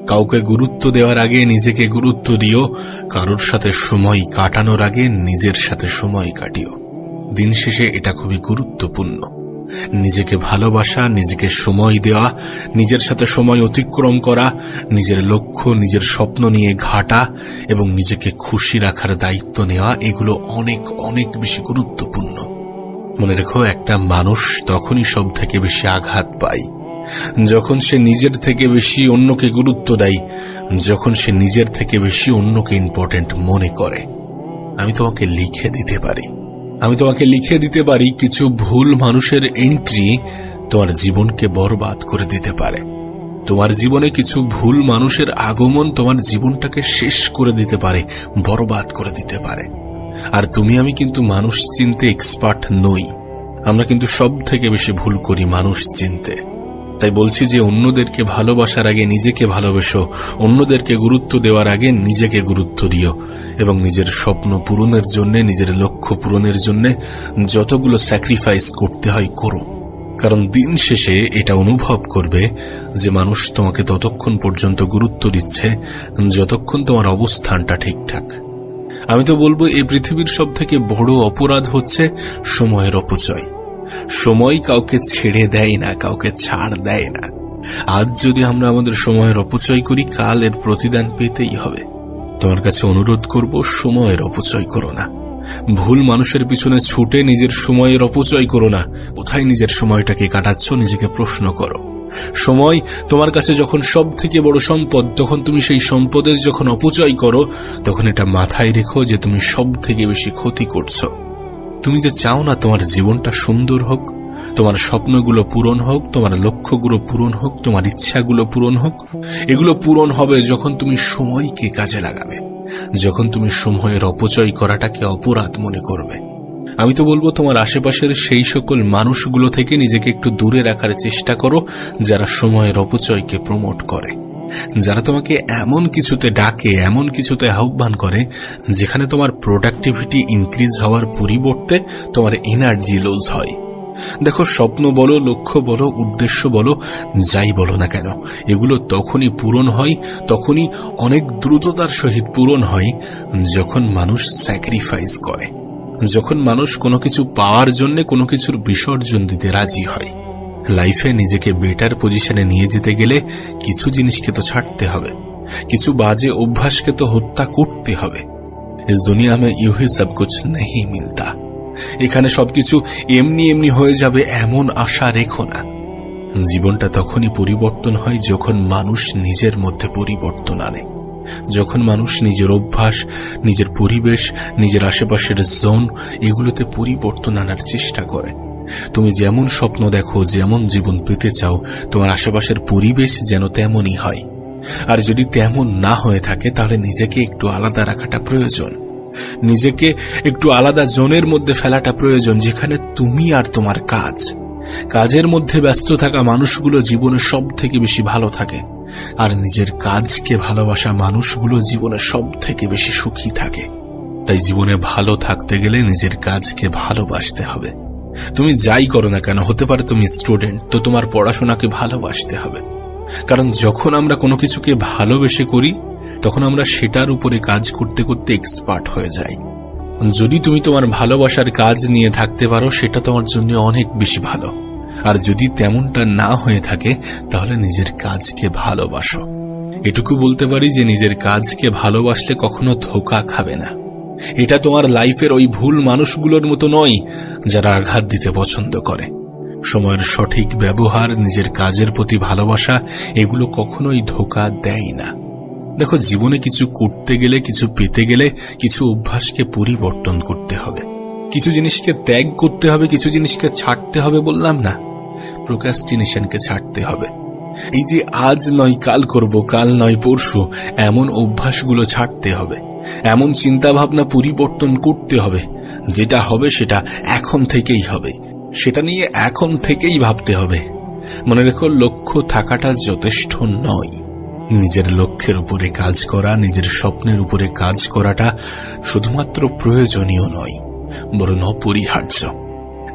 কাউকে গুরুত্ব দেওয়ার আগে নিজেকে গুরুত্ব দিও, কারোর সাথে সময় কাটানোর আগে নিজের সাথে সময় কাটিও। দিন শেষে এটা খুবই গুরুত্বপূর্ণ। নিজেকে ভালোবাসা, নিজেকে সময় দেওয়া, নিজের সাথে সময় অতিক্রম করা, নিজের লক্ষ্য, নিজের স্বপ্ন নিয়ে ঘাটা এবং নিজেকে খুশি রাখার দায়িত্ব নেওয়া, এগুলো অনেক অনেক বেশি গুরুত্বপূর্ণ। মনে রেখো, একটা মানুষ তখনই সব থেকে বেশি আঘাত পায় যখন সে নিজের থেকে বেশি অন্যকে গুরুত্ব দেয়, যখন সে নিজের থেকে বেশি অন্যকে ইম্পর্টেন্ট মনে করে। আমি তোমাকে লিখে দিতে পারি কিছু ভুল মানুষের এন্ট্রি তোমার জীবনকে বরবাদ করে দিতে পারে। তোমার জীবনে কিছু ভুল মানুষের আগমন তোমার জীবনটাকে শেষ করে দিতে পারে, বরবাদ করে দিতে পারে। আর আমি কিন্তু মানুষ চিনতে এক্সপার্ট নই। আমরা কিন্তু সব থেকে বেশি ভুল করি মানুষ চিনতে। তাই বলছি যে অন্যদেরকে ভালোবাসার আগে নিজেকে ভালোবেসো, অন্যদেরকে গুরুত্ব দেওয়ার আগে নিজেকে গুরুত্ব দিও এবং নিজের স্বপ্ন পূরণের জন্য, নিজের লক্ষ্য পূরণের জন্য যতগুলো স্যাক্রিফাইস করতে হয় করো। কারণ দিন শেষে এটা অনুভব করবে যে মানুষ তোমাকে ততক্ষণ পর্যন্ত গুরুত্ব দিচ্ছে যতক্ষণ তোমার অবস্থানটা ঠিকঠাক। আমি তো বলবো এই পৃথিবীর সব থেকে বড় অপরাধ হচ্ছে সময়ের অপচয়। সময় কাউকে ছেড়ে দেয় না, কাউকে ছাড় দেয় না। আজ যদি আমরা আমাদের সময়ের অপচয় করি, কাল এর প্রতিদান পেতেই হবে। তোমার কাছে অনুরোধ করব, সময়ের অপচয় করো না। ভুল মানুষের পিছনে ছুটে নিজের সময়ের অপচয় করো না। কোথায় নিজের সময়টাকে কাটাচ্ছ, নিজেকে প্রশ্ন করো। সময় তোমার কাছে যখন সব থেকে বড় সম্পদ, তখন তুমি সেই সম্পদের যখন অপচয় করো, তখন এটা মাথায় রেখো যে তুমি সব থেকে বেশি ক্ষতি করছো। তুমি যে চাও না তোমার জীবনটা সুন্দর হোক, তোমার স্বপ্নগুলো পূরণ হোক, তোমার লক্ষ্যগুলো পূরণ হোক, তোমার ইচ্ছাগুলো পূরণ হোক, এগুলো পূরণ হবে যখন তুমি সময়কে কাজে লাগাবে, যখন তুমি সময়ের অপচয় করাটাকে অপরাধ মনে করবে। আমি তো বলবো তোমার আশেপাশের সেই সকল মানুষগুলো থেকে নিজেকে একটু দূরে রাখার চেষ্টা করো যারা সময়ের অপচয়কে প্রমোট করে, যারা তোমাকে এমন কিছুতে ডাকে, এমন কিছুতে আহ্বান করে যেখানে তোমার প্রোডাক্টিভিটি ইনক্রিজ হওয়ার পরিবর্তে তোমার এনার্জি লুজ হয়। দেখো, স্বপ্ন বলো, লক্ষ্য বলো, উদ্দেশ্য বলো, যাই বলো না কেন, এগুলো তখনই পূরণ হয়, তখনই অনেক দ্রুততার সহিত পূরণ হয় যখন মানুষ স্যাক্রিফাইস করে, যখন মানুষ কোনো কিছু পাওয়ার জন্য কোনো কিছুর বিসর্জন দিতে রাজি হয়। লাইফে নিজেকে বেটার পজিশনে নিয়ে যেতে গেলে কিছু জিনিসকে তো ছাড়তে হবে, কিছু বাজে অভ্যাসকে তো হত্যা করতে হবে। ইস দুনিয়া মে ইউ হি সব কুছ নেহি মিলতা। এখানে সবকিছু এমনি এমনি হয়ে যাবে এমন আশা রেখো না। জীবনটা তখনই পরিবর্তন হয় যখন মানুষ নিজের মধ্যে পরিবর্তন আনে, যখন মানুষ নিজের অভ্যাস, নিজের পরিবেশ, নিজের আশেপাশের জোন, এগুলোতে পরিবর্তন আনার চেষ্টা করে। তুমি যেমন স্বপ্ন দেখো, যেমন জীবন পেতে চাও, তোমার আশেপাশের পরিবেশ যেন তেমনই হয়। আর যদি তেমন না হয়ে থাকে তাহলে নিজেকে একটু আলাদা রাখাটা প্রয়োজন, নিজেকে একটু আলাদা জোনের মধ্যে ফেলাটা প্রয়োজন, যেখানে তুমি আর তোমার কাজের মধ্যে ব্যস্ত থাকা মানুষগুলো জীবনে সব থেকে বেশি ভালো থাকে, আর নিজের কাজকে ভালোবাসা মানুষগুলো জীবনে সব থেকে বেশি সুখী থাকে। তাই জীবনে ভালো থাকতে গেলে নিজের কাজকে ভালোবাসতে হবে। তুমি যাই করো না কেন, হতে পারে তুমি স্টুডেন্ট, তো তোমার পড়াশোনাকে ভালোবাসতে হবে। কারণ যখন আমরা কোনো কিছুকে ভালোবেসে করি তখন আমরা সেটার উপরে কাজ করতে করতে এক্সপার্ট হয়ে যাই। যদি তুমি তোমার ভালোবাসার কাজ নিয়ে থাকতে পারো সেটা তোমার জন্য অনেক বেশি ভালো। আর যদি তেমনটা না হয়ে থাকে তাহলে নিজের কাজকে ভালোবাসো। এটুকু বলতে পারি যে নিজের কাজকে ভালোবাসলে কখনো ধোঁকা খাবে না। এটা তোমার লাইফের ওই ভুল মানুষগুলোর মতো নয় যারা আঘাত দিতে পছন্দ করে। সময়ের সঠিক ব্যবহার, নিজের কাজের প্রতি ভালোবাসা, এগুলো কখনোই ধোঁকা দেয় না। দেখো, জীবনে কিছু করতে গেলে, কিছু পেতে গেলে কিছু অভ্যাসকে পরিবর্তন করতে হবে, কিছু জিনিসকে ত্যাগ করতে হবে, কিছু জিনিসকে ছাড়তে হবে। বললাম না, প্রোক্রাস্টিনেশনকে ছাড়তে হবে। এই যে আজ নয় কাল করব, কাল নয় পরশু, এমন অভ্যাসগুলো ছাড়তে হবে, এমন চিন্তা ভাবনা পরিবর্তন করতে হবে। যেটা হবে সেটা এখন থেকেই হবে, সেটা নিয়ে এখন থেকেই ভাবতে হবে। মনে রেখো, লক্ষ্য থাকাটা যথেষ্ট নয়। নিজের লক্ষ্যের উপরে কাজ করা, নিজের স্বপ্নের উপরে কাজ করাটা শুধুমাত্র প্রয়োজনীয় নয়, বরং অপরিহার্য।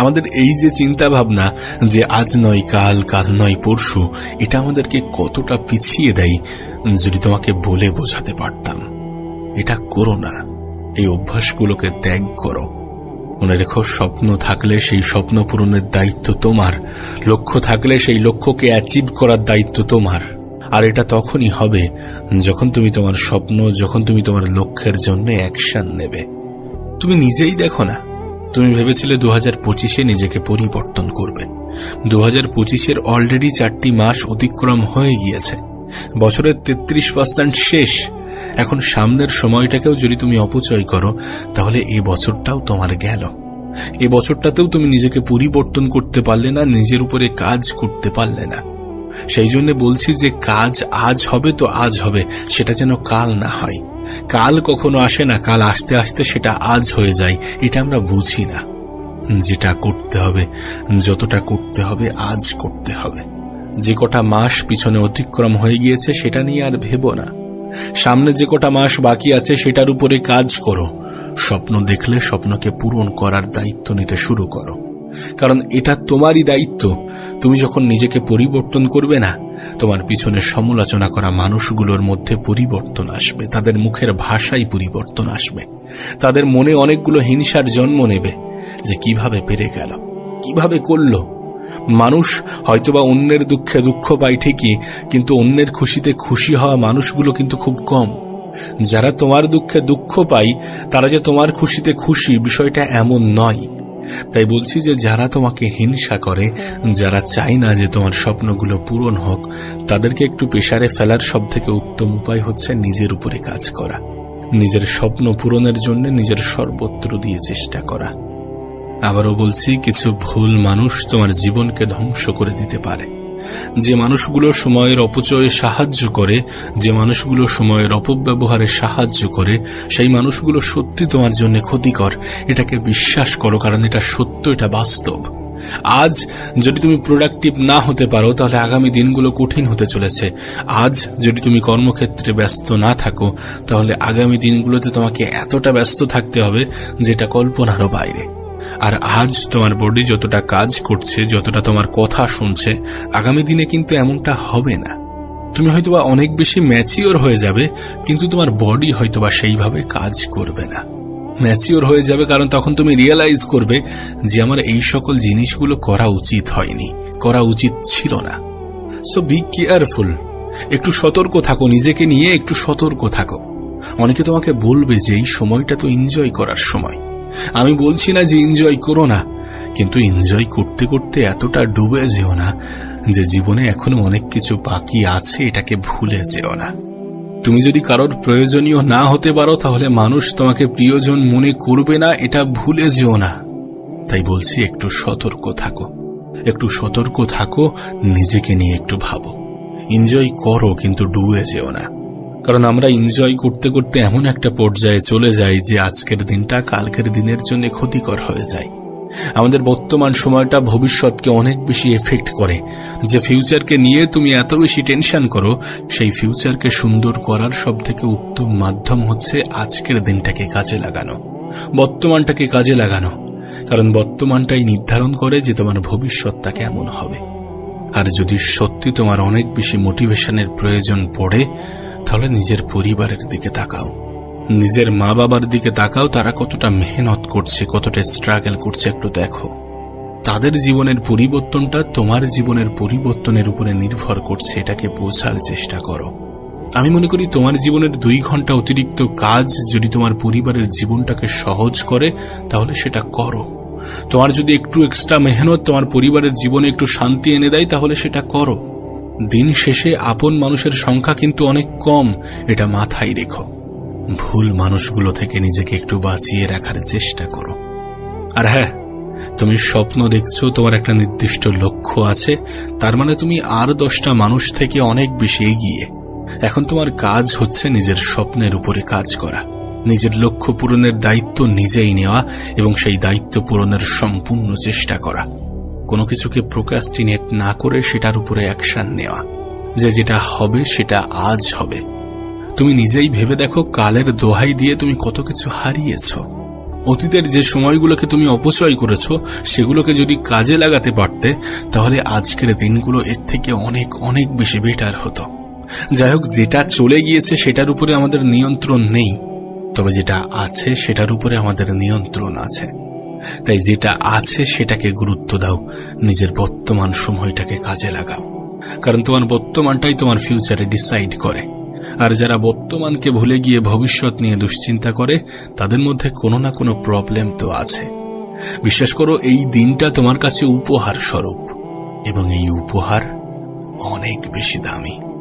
আমাদের এই যে চিন্তা ভাবনা যে আজ নয় কাল, কাল নয় পরশু, এটা আমাদেরকে কতটা পিছিয়ে দেয় যদি তোমাকে বলে বোঝাতে পারতাম। এটা করো না, এই অভ্যাসগুলোকে ত্যাগ করো। মনে রেখো, স্বপ্ন থাকলে সেই স্বপ্ন পূরণের দায়িত্ব তোমার, লক্ষ্য থাকলে সেই লক্ষ্যকে অ্যাচিভ করার দায়িত্ব তোমার। আর এটা তখনই হবে যখন তুমি তোমার স্বপ্ন, যখন তুমি তোমার লক্ষ্যের জন্য অ্যাকশন নেবে। তুমি নিজেই দেখো না, তুমি ভেবেছিলে 2025-এ নিজেকে পরিবর্তন করবে। 2025-এর অলরেডি 4টি মাস অতিক্রম হয়ে গিয়েছে, বছরের 33% শেষ। এখন সামনের সময়টাকেও যদি তুমি অপচয় করো, তাহলে এই বছরটাও তোমার গেল। এই বছরটাতেও তুমি নিজেকে পরিবর্তন করতে পারলে না, নিজের উপরে কাজ করতে পারলে না। সেই জন্য বলছি যে কাজ আজ হবে তো আজ হবে, সেটা যেন কাল না হয়। কাল কখনো আসে না, কাল আসতে আসতে সেটা আজ হয়ে যায়। এটা আমরা বুঝি না। যেটা করতে হবে, যতটা করতে হবে আজ করতে হবে। যে কটা মাস পিছনে অতিক্রম হয়ে গিয়েছে সেটা নিয়ে আর ভেবো না। সামনে যে কটা মাস বাকি আছে সেটার উপরে কাজ করো। স্বপ্ন দেখলে স্বপ্নকে পূরণ করার দায়িত্ব নিতে শুরু করো, কারণ এটা তোমারই দায়িত্ব। তুমি যখন নিজেকে পরিবর্তন করবে না, তোমার পিছনে সমালোচনা করা মানুষগুলোর মধ্যে পরিবর্তন আসবে, তাদের মুখের ভাষায় পরিবর্তন আসবে, তাদের মনে অনেকগুলো হিংসার জন্ম নেবে যে কিভাবে পেরে গেল, কিভাবে করলো। মানুষ হয়তোবা অন্যের দুঃখে দুঃখ পায় ঠিকই, কিন্তু অন্যের খুশিতে খুশি হওয়া মানুষগুলো কিন্তু খুব কম। যারা তোমার দুঃখে দুঃখ পায় তারা যে তোমার খুশিতে খুশি, বিষয়টা এমন নয়। তাই বলছি যে যারা তোমাকে হিংসা করে, যারা চায় না যে তোমার স্বপ্নগুলো পূরণ হোক, তাদেরকে একটু পেশারে ফেলার সবথেকে উত্তম উপায় হচ্ছে নিজের উপরে কাজ করা, নিজের স্বপ্ন পূরণের জন্য নিজের সর্বত্র দিয়ে চেষ্টা করা। আবারও বলছি, কিছু ভুল মানুষ তোমার জীবনকে ধ্বংস করে দিতে পারে। যে মানুষগুলো সময়ের অপচয়ে সাহায্য করে, যে মানুষগুলো সময়ের অপব্যবহারে সাহায্য করে, সেই মানুষগুলো সত্যি তোমার জন্য ক্ষতিকর। এটাকে বিশ্বাস করো, কারণ এটা সত্য, এটা বাস্তব। আজ যদি তুমি প্রোডাক্টিভ না হতে পারো, তাহলে আগামী দিনগুলো কঠিন হতে চলেছে। আজ যদি তুমি কর্মক্ষেত্রে ব্যস্ত না থাকো, তাহলে আগামী দিনগুলোতে তোমাকে এতটা ব্যস্ত থাকতে হবে যেটা কল্পনারও বাইরে। আর আজ তোমার বডি যতটা কাজ করছে, যতটা তোমার কথা শুনছে, আগামী দিনে কিন্তু এমনটা হবে না। তুমি হয়তোবা অনেক বেশি ম্যাচিওর হয়ে যাবে, কিন্তু তোমার বডি হয়তোবা সেইভাবে কাজ করবে না। ম্যাচিওর হয়ে যাবে কারণ তখন তুমি রিয়েলাইজ করবে যে আমার এই সকল জিনিসগুলো করা উচিত হয়নি, করা উচিত ছিল না। সো বি কেয়ারফুল, একটু সতর্ক থাকো, নিজেকে নিয়ে একটু সতর্ক থাকো। অনেকে তোমাকে বলবে যে এই সময়টা তো এনজয় করার সময়। আমি বলছি না যে এনজয় করো না, কিন্তু এনজয় করতে করতে এতটা ডুবে যেও না যে জীবনে এখনো অনেক কিছু বাকি আছে, এটাকে ভুলে যেও না। তুমি যদি কারোর প্রয়োজনীয় না হতে পারো, তাহলে মানুষ তোমাকে প্রিয়জন মনে করবে না, এটা ভুলে যেও না। তাই বলছি, একটু সতর্ক থাকো, একটু সতর্ক থাকো, নিজেকে নিয়ে একটু ভাবো। এনজয় করো, কিন্তু ডুবে যেও না। কারণ আমরা এনজয় করতে করতে এমন একটা পর্যায়ে চলে যাই যে আজকের দিনটা কালকের দিনের জন্য ক্ষতিকর হয়ে যায়। আমাদের বর্তমান সময়টা ভবিষ্যৎকে অনেক বেশি এফেক্ট করে। যে ফিউচারকে নিয়ে তুমি এত বেশি টেনশন করো, সেই ফিউচারকে সুন্দর করার সবথেকে উত্তম মাধ্যম হচ্ছে আজকের দিনটাকে কাজে লাগানো, বর্তমানটাকে কাজে লাগানো। কারণ বর্তমানটাই নির্ধারণ করে যে তোমার ভবিষ্যৎটা কেমন হবে। আর যদি সত্যি তোমার অনেক বেশি মোটিভেশনের প্রয়োজন পড়ে, তাহলে নিজের পরিবারের দিকে তাকাও, নিজের মা বাবার দিকে তাকাও। তারা কতটা মেহনত করছে, কতটা স্ট্রাগল করছে একটু দেখো। তাদের জীবনের পরিবর্তনটা তোমার জীবনের পরিবর্তনের উপরে নির্ভর করছে, এটাকে বোঝার চেষ্টা করো। আমি মনে করি তোমার জীবনের 2 ঘন্টা অতিরিক্ত কাজ যদি তোমার পরিবারের জীবনটাকে সহজ করে, তাহলে সেটা করো। তোমার যদি একটু এক্সট্রা মেহনত তোমার পরিবারের জীবনে একটু শান্তি এনে দেয়, তাহলে সেটা করো। দিন শেষে আপন মানুষের সংখ্যা কিন্তু অনেক কম, এটা মাথায় রেখো। ভুল মানুষগুলো থেকে নিজেকে একটু বাঁচিয়ে রাখার চেষ্টা করো। আর হ্যাঁ, তুমি স্বপ্ন দেখছো, তোমার একটা নির্দিষ্ট লক্ষ্য আছে, তার মানে তুমি আর 10টা মানুষ থেকে অনেক বেশি এগিয়ে। এখন তোমার কাজ হচ্ছে নিজের স্বপ্নের উপরে কাজ করা, নিজের লক্ষ্য পূরণের দায়িত্ব নিজেই নেওয়া এবং সেই দায়িত্ব পূরণের সম্পূর্ণ চেষ্টা করা। কোনো কিছুকে প্রোক্রাস্টিনেট না করে সেটার উপরে অ্যাকশন নেওয়া, যে যেটা হবে সেটা আজ হবে। তুমি নিজেই ভেবে দেখো, কালের দোহাই দিয়ে তুমি কত কিছু হারিয়েছ। অতীতের যে সময়গুলোকে তুমি অপচয় করেছো সেগুলোকে যদি কাজে লাগাতে পারতে তাহলে আজকের দিনগুলো এর থেকে অনেক অনেক বেশি বেটার হতো। যাই হোক, যেটা চলে গিয়েছে সেটার উপরে আমাদের নিয়ন্ত্রণ নেই, তবে যেটা আছে সেটার উপরে আমাদের নিয়ন্ত্রণ আছে। তাই যেটা আছে সেটাকে গুরুত্ব দাও, নিজের বর্তমান সময়টাকে কাজে লাগাও, কারণ তোমার বর্তমানটাই তোমার ফিউচারে ডিসাইড করে। আর যারা বর্তমানকে ভুলে গিয়ে ভবিষ্যৎ নিয়ে দুশ্চিন্তা করে তাদের মধ্যে কোনো না কোনো প্রবলেম তো আছে। বিশ্বাস করো, এই দিনটা তোমার কাছে উপহার স্বরূপ, এবং এই উপহার অনেক বেশি দামি।